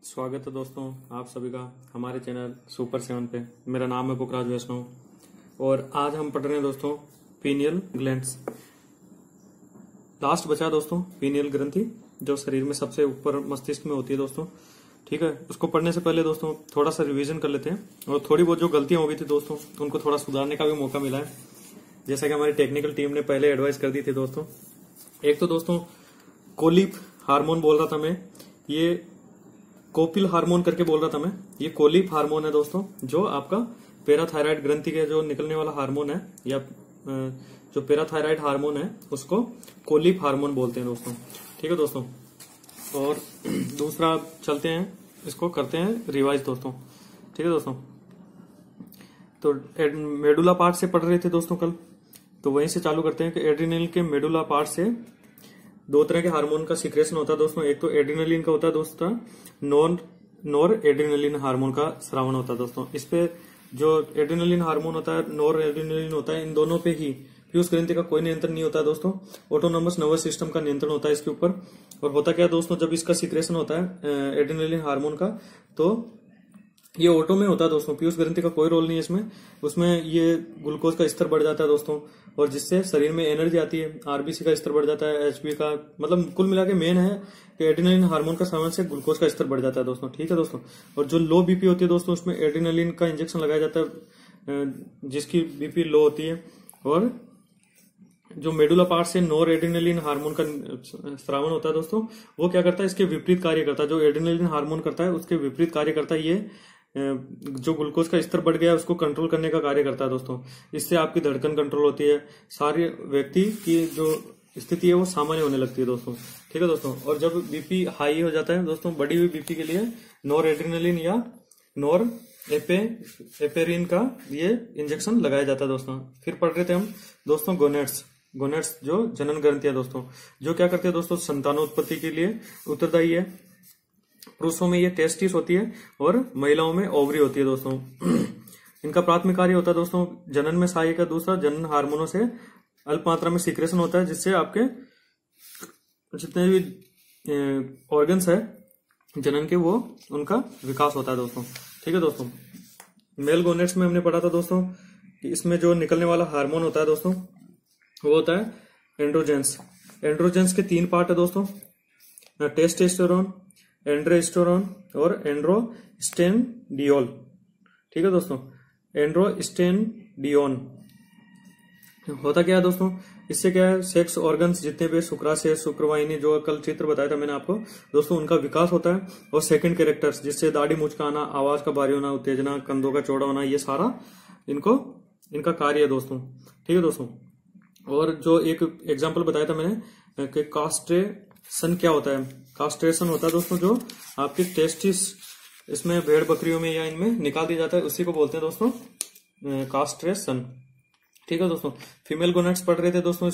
स्वागत है दोस्तों आप सभी का हमारे चैनल सुपर 7 पे। मेरा नाम है पुखराज वैष्णव और आज हम पढ़ रहे हैं दोस्तों पीनियल ग्लैंड्स। लास्ट बचा दोस्तों पीनियल ग्रंथि जो शरीर में सबसे ऊपर मस्तिष्क में होती है दोस्तों। ठीक है, उसको पढ़ने से पहले दोस्तों थोड़ा सा रिवीजन कर लेते हैं और थोड़ी बहुत जो गलतियां हो गई थी दोस्तों उनको थोड़ा सुधारने का भी मौका मिला है, जैसा कि हमारी टेक्निकल टीम ने पहले एडवाइस कर दी थी दोस्तों। एक तो दोस्तों कोलिप हार्मोन बोल रहा था मैं, ये कोपिल हार्मोन करके बोल रहा था मैं, ये कोलिप हार्मोन है दोस्तों, जो आपका पैराथायराइड ग्रंथि के जो निकलने वाला हार्मोन है या जो पैराथायराइड हार्मोन है उसको कोलिप हार्मोन बोलते हैं दोस्तों। ठीक है दोस्तों, और दूसरा चलते हैं, इसको करते हैं रिवाइज दोस्तों। ठीक है दोस्तों, तो मेडुला पार्ट से पढ़ रहे थे दोस्तों कल, तो वहीं से चालू करते हैं कि एड्रिनल के मेडुला पार्ट से दो तरह के हार्मोन का सिक्रेशन होता है दोस्तों। एक तो एड्रिनलिन का होता है दोस्तों, नॉर एड्रिनलिन हार्मोन का स्रावन होता है दोस्तों। इस पे जो एड्रिनलिन हार्मोन होता है, नॉर एड्रिनलिन होता है, इन दोनों पे ही पीयूष ग्रंथि का कोई नियंत्रण नहीं होता है दोस्तों। ऑटोनोमस नर्वस सिस्टम का नियंत्रण होता है इसके ऊपर। और होता क्या है दोस्तों, जब इसका सिक्रेशन होता है एड्रिनलिन हार्मोन का, तो ये ऑटो में होता है दोस्तों, पीयूष ग्रंथि का कोई रोल नहीं है इसमें। उसमें ये ग्लूकोज का स्तर बढ़ जाता है दोस्तों, और जिससे शरीर में एनर्जी आती है, आरबीसी का स्तर बढ़ जाता है, एचपी का, मतलब कुल मिला के मेन है कि एड्रिनलिन हार्मोन का सेवन से ग्लूकोज का स्तर बढ़ जाता है दोस्तों। ठीक है दोस्तों, और जो लो बीपी होती है दोस्तों उसमें एड्रिनलिन का इंजेक्शन लगाया जाता है, जिसकी बीपी लो होती है। और जो मेडुला पार्ट से नॉर एड्रिनलिन हार्मोन का स्रावन होता है दोस्तों, वो क्या करता है, इसके विपरीत कार्य करता है। जो एड्रिनलिन हार्मोन करता है उसके विपरीत कार्य करता है। ये जो ग्लूकोज का स्तर बढ़ गया है उसको कंट्रोल करने का कार्य करता है दोस्तों। इससे आपकी धड़कन कंट्रोल होती है, सारे व्यक्ति की जो स्थिति है वो सामान्य होने लगती है दोस्तों। ठीक है दोस्तों, और जब बीपी हाई हो जाता है दोस्तों, बढ़ी हुई बीपी के लिए नॉर एड्रिनलिन या नॉर एपेरिन का ये इंजेक्शन लगाया जाता है दोस्तों। फिर पढ़ रहे थे हम दोस्तों गोनेट्स जो जनन ग्रंथि है दोस्तों, जो क्या करते हैं दोस्तों, संतानोत्पत्ति के लिए उत्तरदायी है। पुरुषों में ये टेस्टिस होती है और महिलाओं में ओवरी होती है दोस्तों। इनका प्राथमिक कार्य होता है दोस्तों जनन में सहायक है। दूसरा, जनन हार्मोनों से अल्प मात्रा में सीक्रेशन होता है, जिससे आपके जितने भी ऑर्गन्स है जनन के वो उनका विकास होता है दोस्तों। ठीक है दोस्तों, मेल गोनेट्स में हमने पढ़ा था दोस्तों कि इसमें जो निकलने वाला हार्मोन होता है दोस्तों वो होता है एंड्रोजेंस। एंड्रोजेंस के तीन पार्ट है दोस्तों, टेस्टोस्टेरोन, एंड्रोस्टेरोन और एंड्रोस्टेनडियोल। ठीक है दोस्तों, एंड्रोस्टेनडियोन होता क्या है दोस्तों, इससे क्या है, सेक्स ऑर्गन्स जितने भी शुक्राशय, शुक्रवाहिनी, जो कल चित्र बताया था मैंने आपको दोस्तों, उनका विकास होता है। और सेकंड कैरेक्टर्स, जिससे दाढ़ी मुचकाना, आवाज का भारी होना, उत्तेजना, कंधों का चौड़ा होना, ये सारा इनका कार्य है दोस्तों। ठीक है दोस्तों, और जो एक एग्जाम्पल बताया था मैंने कि कास्ट्रेशन क्या होता है। कास्ट्रेशन होता है दोस्तों जो आपकी टेस्टिस इसमें भेड़ बकरियों में या इनमें निकाल दिया जाता है, उसी को बोलते हैं दोस्तों कास्ट्रेशन। ठीक है दोस्तों, फीमेल गोनेट्स पढ़ रहे थे दोस्तों।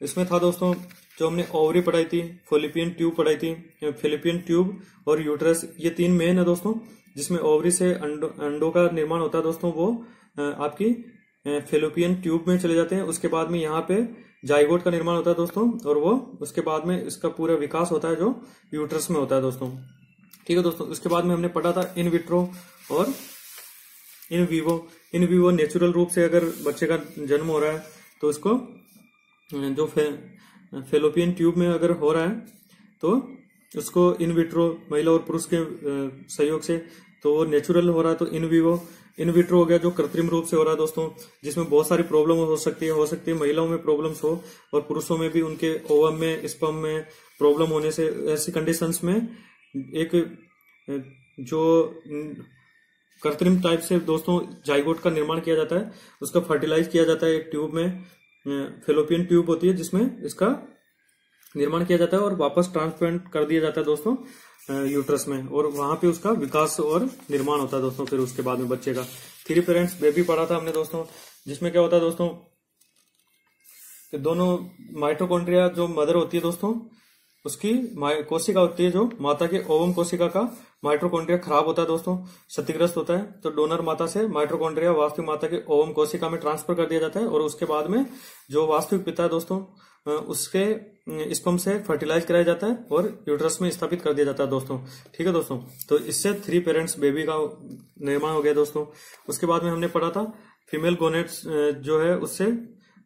इसमें था दोस्तों जो हमने ओवरी पढ़ाई थी, फॉलिपियन ट्यूब पढ़ाई थी, फॉलिपियन ट्यूब और यूट्रस, ये तीन मेन है दोस्तों। जिसमें ओवरी से अंडों का निर्माण होता है दोस्तों, वो आपकी फॉलिपियन ट्यूब में चले जाते हैं। उसके बाद में यहाँ पे जाइगोट का निर्माण होता है दोस्तों, और वो उसके बाद में इसका पूरा विकास होता है जो यूट्रस में होता है दोस्तों। ठीक है दोस्तों, उसके बाद में हमने पढ़ा था इन विट्रो और in vivo. In vivo natural रूप से अगर बच्चे का जन्म हो रहा है तो उसको जो फैलोपियन ट्यूब में अगर हो रहा है तो उसको इन विट्रो, महिला और पुरुष के सहयोग से, तो वो नेचुरल हो रहा है तो इन वीवो। इन विट्रो हो गया जो कृत्रिम रूप से हो रहा है दोस्तों, जिसमें बहुत सारी प्रॉब्लम हो सकती है महिलाओं में प्रॉब्लम्स हो और पुरुषों में भी उनके ओवम में, स्पर्म में प्रॉब्लम होने से, ऐसी कंडीशंस में एक जो कृत्रिम टाइप से दोस्तों जाइगोट का निर्माण किया जाता है, उसका फर्टिलाइज किया जाता है एक ट्यूब में, फैलोपियन ट्यूब होती है जिसमें इसका निर्माण किया जाता है और वापस ट्रांसप्लांट कर दिया जाता है दोस्तों यूट्रस में, और वहां पे उसका विकास और निर्माण होता है दोस्तों। फिर उसके बाद में बच्चे का थ्री पेरेंट्स बेबी पढ़ा था हमने दोस्तों, जिसमें क्या होता है दोस्तों कि दोनों माइटोकॉन्ड्रिया जो मदर होती है दोस्तों, उसकी कोशिका होती है, जो माता के ओवम कोशिका का माइटोकॉन्ड्रिया खराब होता है दोस्तों, क्षतिग्रस्त होता है, तो डोनर माता से माइटोकॉन्ड्रिया वास्तविक माता के ओवम कोशिका में ट्रांसफर कर दिया जाता है। और उसके बाद में जो वास्तविक पिता है दोस्तों उसके स्पर्म से फर्टिलाइज कराया जाता है और यूट्रस में स्थापित कर दिया जाता है दोस्तों। ठीक है दोस्तों, तो इससे 3 पेरेंट्स बेबी का निर्माण हो गया दोस्तों। उसके बाद में हमने पढ़ा था फीमेल गोनेट्स जो है उससे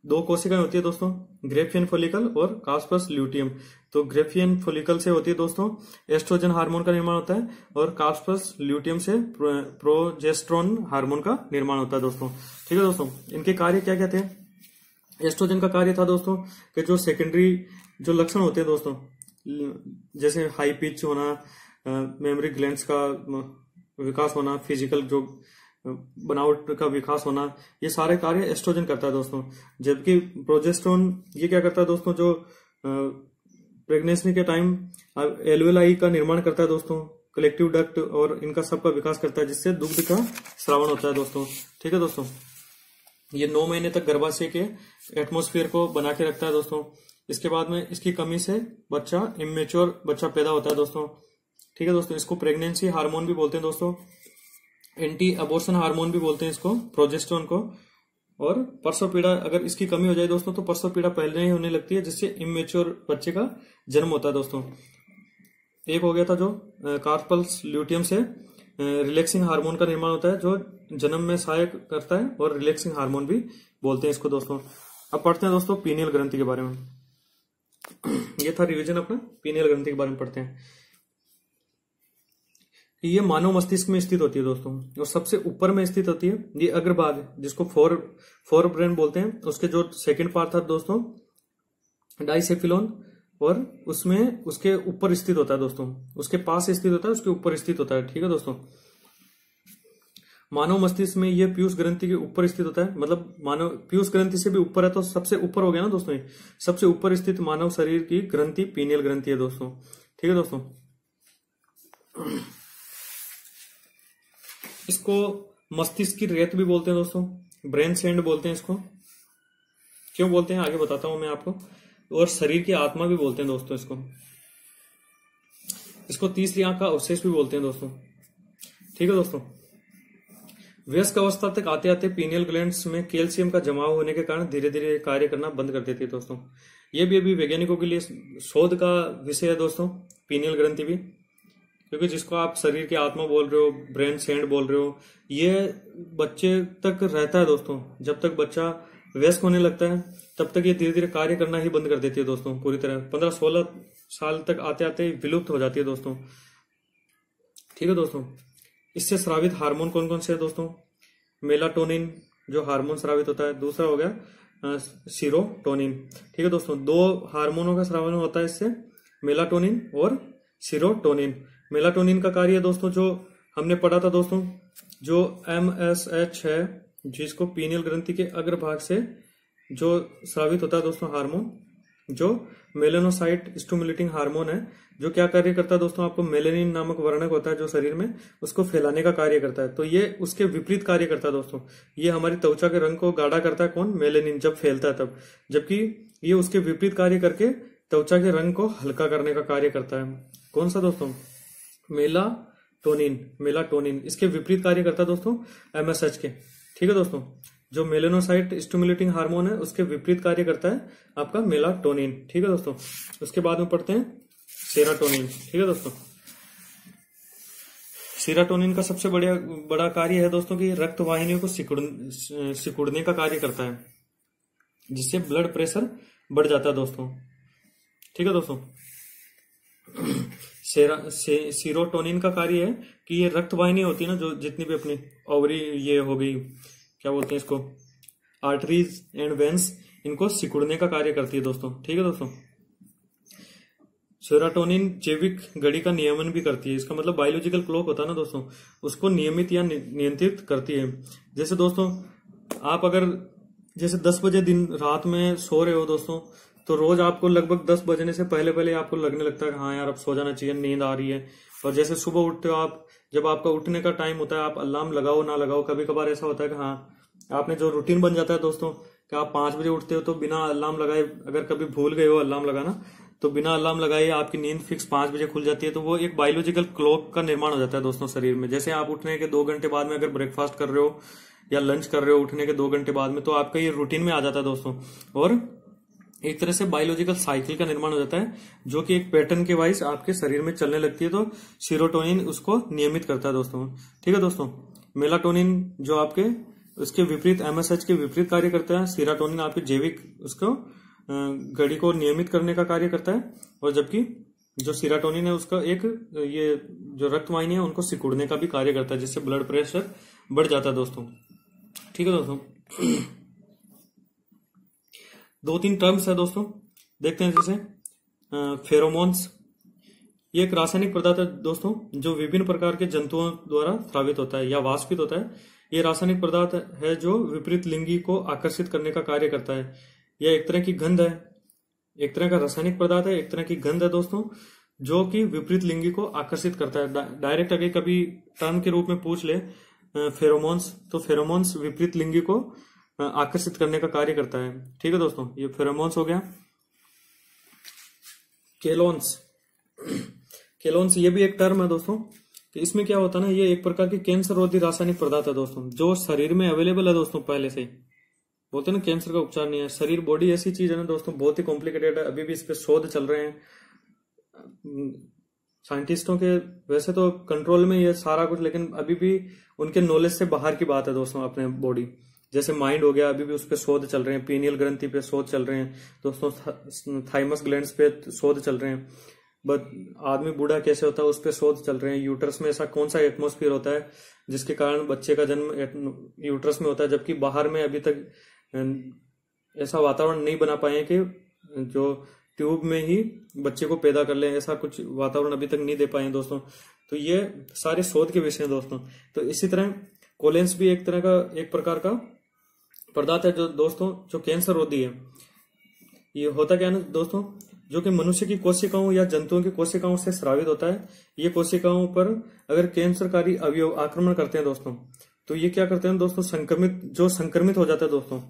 2 कोशिकाएं होती है दोस्तों, ग्रेफियन फॉलिकल और कार्पस ल्यूटियम। तो ग्रेफियन फॉलिकल से होती है दोस्तों एस्ट्रोजन हार्मोन का निर्माण होता है और कार्पस ल्यूटियम से प्रोजेस्टेरोन हार्मोन का निर्माण होता है दोस्तों। ठीक है दोस्तों, इनके कार्य क्या क्या थे? एस्ट्रोजन का कार्य था दोस्तों कि जो सेकेंडरी जो लक्षण होते हैं दोस्तों, जैसे हाई पिच होना, मेमोरी ग्लैंड्स का विकास होना, फिजिकल जो बनावट का विकास होना, ये सारे कार्य एस्ट्रोजन करता है दोस्तों। जबकि प्रोजेस्टेरोन ये क्या करता है दोस्तों, जो प्रेगनेंसी के टाइम एल्वेलाई का निर्माण करता है दोस्तों, कलेक्टिव डक्ट और इनका सबका विकास करता है, जिससे दुग्ध का स्रावण होता है दोस्तों। ठीक है दोस्तों, ये 9 महीने तक गर्भाशय के एटमॉस्फेयर को बना के रखता है दोस्तों। इसके बाद में इसकी कमी से बच्चा इमेच्योर बच्चा पैदा होता है दोस्तों। ठीक है दोस्तों, इसको प्रेगनेंसी हार्मोन भी बोलते हैं दोस्तों, एंटी अबॉर्शन हार्मोन भी बोलते हैं इसको, प्रोजेस्टेरोन को। और प्रसव पीड़ा अगर इसकी कमी हो जाए दोस्तों तो प्रसव पीड़ा पहले ही होने लगती है, जिससे इमेच्योर बच्चे का जन्म होता है दोस्तों। एक हो गया था जो कार्पस ल्यूटियम से रिलैक्सिंग हार्मोन का निर्माण होता है, जो जन्म में सहायक करता है और रिलैक्सिंग हार्मोन भी बोलते हैं इसको दोस्तों। अब पढ़ते हैं दोस्तों पीनियल ग्रंथि के बारे में। ये था रिवीजन अपना, पीनियल ग्रंथि के बारे में पढ़ते हैं। ये मानव मस्तिष्क में स्थित होती है दोस्तों और सबसे ऊपर में स्थित होती है। ये अग्रभाग जिसको फोर ब्रेन बोलते हैं, उसके जो सेकंड पार्ट था दोस्तों डाइसेफिलोन, और उसमें उसके ऊपर स्थित होता है दोस्तों, उसके पास स्थित होता है, उसके ऊपर स्थित होता है। ठीक है दोस्तों, मानव मस्तिष्क में ये पीयूष ग्रंथि के ऊपर स्थित होता है, मतलब मानव पीयूष ग्रंथि से भी ऊपर है तो सबसे ऊपर हो गया ना दोस्तों। ये सबसे ऊपर स्थित मानव शरीर की ग्रंथि पीनियल ग्रंथि है दोस्तों। ठीक है दोस्तों, इसको मस्तिष्क की रेत भी बोलते हैं दोस्तों, ब्रेन सैंड बोलते हैं इसको। क्यों बोलते हैं आगे बताता हूं मैं आपको। और शरीर की आत्मा भी बोलते हैं दोस्तों इसको। इसको तीसरी आंख का अवशेष भी बोलते हैं दोस्तों। ठीक है दोस्तों, वयस्क अवस्था तक आते आते पीनियल ग्लैंड्स में कैल्शियम का जमाव होने के कारण धीरे धीरे कार्य करना बंद कर देती है दोस्तों। ये भी अभी वैज्ञानिकों के लिए शोध का विषय है दोस्तों, पीनियल ग्रंथि भी। क्योंकि जिसको आप शरीर की आत्मा बोल रहे हो, ब्रेन सैंड बोल रहे हो, ये बच्चे तक रहता है दोस्तों। जब तक बच्चा वयस्क होने लगता है तब तक ये धीरे धीरे कार्य करना ही बंद कर देती है दोस्तों पूरी तरह। 15-16 साल तक आते आते विलुप्त हो जाती है दोस्तों। ठीक है दोस्तों, इससे स्रावित हार्मोन कौन कौन से है दोस्तों? मेलाटोनिन जो हार्मोन स्रावित होता है, दूसरा हो गया सीरोटोनिन। ठीक है दोस्तों, 2 हार्मोनों का स्रावन होता है इससे, मेलाटोनिन और सीरोटोनिन। मेलाटोनिन का कार्य दोस्तों जो हमने पढ़ा था दोस्तों, जो MSH है, जिसको पीनियल ग्रंथि के अग्रभाग से जो स्रावित होता है दोस्तों हार्मोन, जो मेलेनोसाइट स्टिमुलेटिंग हार्मोन है, जो क्या कार्य करता है दोस्तों, आपको मेलेनिन नामक वर्णक होता है जो शरीर में, उसको फैलाने का कार्य करता है। तो ये उसके विपरीत कार्य करता है दोस्तों। ये हमारी त्वचा के रंग को गाढ़ा करता है, कौन? मेलेनिन, जब फैलता है तब। जबकि ये उसके विपरीत कार्य करके त्वचा के रंग को हल्का करने का कार्य करता है। कौन सा दोस्तों? मेलाटोनिन इसके विपरीत कार्य करता है दोस्तों MSH के। ठीक है दोस्तों, जो मेलेनोसाइट स्टिमुलेटिंग हार्मोन है उसके विपरीत कार्य करता है आपका मेलाटोनिन। ठीक है दोस्तों, उसके बाद में पढ़ते हैं सेरोटोनिन। ठीक है दोस्तों, सेरोटोनिन का सबसे बड़ा कार्य है दोस्तों कि रक्त वाहिनियों को सिकुड़ने का कार्य करता है, जिससे ब्लड प्रेशर बढ़ जाता है दोस्तों। ठीक है दोस्तों, सीरोटोनिन का कार्य है कि ये रक्त वाहिनी होती है ना, जो जितनी भी अपनी ओवरी ये हो गई, क्या बोलते हैं इसको, आर्टरीज एंड वेन्स, इनको सिकुड़ने का कार्य करती है दोस्तों। ठीक है दोस्तों, सेरोटोनिन जैविक घड़ी का नियमन भी करती है। इसका मतलब बायोलॉजिकल क्लॉक होता है ना दोस्तों, उसको नियमित या नियंत्रित करती है। जैसे दोस्तों आप अगर जैसे 10 बजे दिन रात में सो रहे हो दोस्तों, तो रोज आपको लगभग 10 बजने से पहले पहले आपको लगने लगता है कि हाँ यार अब सो जाना चाहिए, नींद आ रही है। और जैसे सुबह उठते हो आप, जब आपका उठने का टाइम होता है, आप अलार्म लगाओ ना लगाओ, कभी कभार ऐसा होता है कि हाँ आपने जो रूटीन बन जाता है दोस्तों कि आप 5 बजे उठते हो, तो बिना अलार्म लगाए, अगर कभी भूल गए हो अलार्म लगाना, तो बिना अलार्म लगाए आपकी नींद फिक्स 5 बजे खुल जाती है। तो वो एक बायोलॉजिकल क्लॉक का निर्माण हो जाता है दोस्तों शरीर में। जैसे आप उठने के 2 घंटे बाद में अगर ब्रेकफास्ट कर रहे हो या लंच कर रहे हो उठने के 2 घंटे बाद में, तो आपका ये रूटीन में आ जाता है दोस्तों। और एक तरह से बायोलॉजिकल साइकिल का निर्माण हो जाता है, जो कि एक पैटर्न के वाइज आपके शरीर में चलने लगती है। तो सीरोटोनिन उसको नियमित करता है दोस्तों। ठीक है दोस्तों, मेलाटोनिन जो आपके उसके विपरीत एमएसएच के विपरीत कार्य करता है। सीरोटोनिन आपके जैविक उसको घड़ी को नियमित करने का कार्य करता है, और जबकि जो सीरोटोनिन है उसका एक ये जो रक्त वाहिनी है उनको सिकुड़ने का भी कार्य करता है, जिससे ब्लड प्रेशर बढ़ जाता है दोस्तों। ठीक है दोस्तों, 2-3 टर्म्स है दोस्तों, देखते हैं। जैसे फेरोमोन्स, ये एक रासायनिक पदार्थ है दोस्तों जो विभिन्न प्रकार के जंतुओं द्वारा स्रावित होता है या वाष्पित होता है। ये रासायनिक पदार्थ है जो विपरीत लिंगी को आकर्षित करने का कार्य करता है। यह एक तरह की गंध है, एक तरह का रासायनिक पदार्थ है, एक तरह की गंध है दोस्तों, जो कि विपरीत लिंगी को आकर्षित करता है। डायरेक्ट अगर कभी टर्म के रूप में पूछ ले फेरोमोन्स, तो फेरोमोन्स विपरीत लिंगी को आकर्षित करने का कार्य करता है। ठीक है दोस्तों, ये फेरोमोन्स हो गया। केलोन्स, केलोन्स ये भी एक टर्म है दोस्तों कि इसमें क्या होता है ना, ये एक प्रकार की कैंसर रोधी रासायनिक पदार्थ है दोस्तों, जो शरीर में अवेलेबल है दोस्तों। पहले से ही बोलते हैं ना कैंसर का उपचार नहीं है। शरीर बॉडी ऐसी चीज है ना दोस्तों, बहुत ही कॉम्प्लिकेटेड है। अभी भी इस पे शोध चल रहे हैं साइंटिस्टों के, वैसे तो कंट्रोल में ये सारा कुछ, लेकिन अभी भी उनके नॉलेज से बाहर की बात है दोस्तों। अपने बॉडी जैसे माइंड हो गया, अभी भी उस पर शोध चल रहे हैं। पीनियल ग्रंथि पे शोध चल रहे हैं दोस्तों, थाइमस ग्लैंड्स पे शोध चल रहे हैं। बट आदमी बूढ़ा कैसे होता है उस पर शोध चल रहे हैं। यूट्रस में ऐसा कौन सा एटमॉस्फेयर होता है जिसके कारण बच्चे का जन्म यूट्रस में होता है, जबकि बाहर में अभी तक ऐसा वातावरण नहीं बना पाए कि जो ट्यूब में ही बच्चे को पैदा कर ले, ऐसा कुछ वातावरण अभी तक नहीं दे पाए दोस्तों। तो ये सारे शोध के विषय हैं दोस्तों। तो इसी तरह कोलेंस भी एक तरह का, एक प्रकार का पदार्थ है जो दोस्तों जो कैंसर रोधी है। ये होता क्या है ना दोस्तों, जो कि मनुष्य की कोशिकाओं या जंतुओं की कोशिकाओं से स्रावित होता है। ये कोशिकाओं पर अगर कैंसरकारी अवयव आक्रमण करते हैं दोस्तों, तो ये क्या करते हैं दोस्तों, संक्रमित हो जाता है दोस्तों,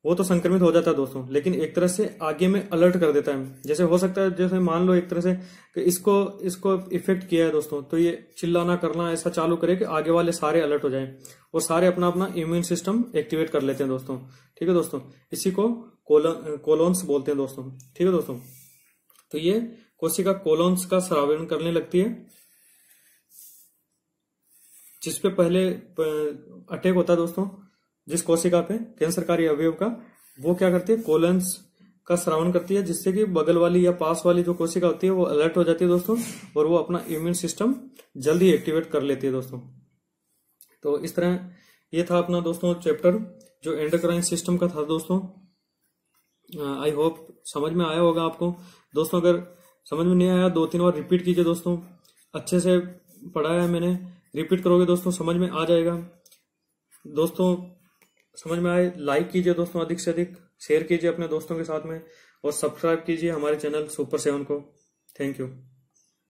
वो तो संक्रमित हो जाता है दोस्तों, लेकिन एक तरह से आगे में अलर्ट कर देता है। जैसे हो सकता है, जैसे मान लो एक तरह से कि इसको इफेक्ट किया है दोस्तों, तो ये चिल्लाना करना ऐसा चालू करे कि आगे वाले सारे अलर्ट हो जाएं और सारे अपना अपना इम्यून सिस्टम एक्टिवेट कर लेते हैं दोस्तों। ठीक है दोस्तों, इसी को कोलोन्स बोलते हैं दोस्तों। ठीक है दोस्तों, तो ये कोशिका कोलोन्स का स्रावन करने लगती है, जिसपे पहले अटैक होता है दोस्तों, जिस कोशिका पे कैंसरकारी अवयव का, वो क्या करती है, कोलोन्स का स्रावन करती है, जिससे कि बगल वाली या पास वाली जो कोशिका होती है वो अलर्ट हो जाती है दोस्तों, और वो अपना इम्यून सिस्टम जल्दी एक्टिवेट कर लेती है दोस्तों। तो इस तरह ये था अपना दोस्तों चैप्टर जो एंडोक्राइन सिस्टम का था दोस्तों। आई होप समझ में आया होगा आपको दोस्तों। अगर समझ में नहीं आया 2-3 बार रिपीट कीजिए दोस्तों। अच्छे से पढ़ाया है मैंने, रिपीट करोगे दोस्तों समझ में आ जाएगा दोस्तों। समझ में आए लाइक कीजिए दोस्तों, अधिक से अधिक शेयर कीजिए अपने दोस्तों के साथ में, और सब्सक्राइब कीजिए हमारे चैनल सुपर 7 को। Thank you.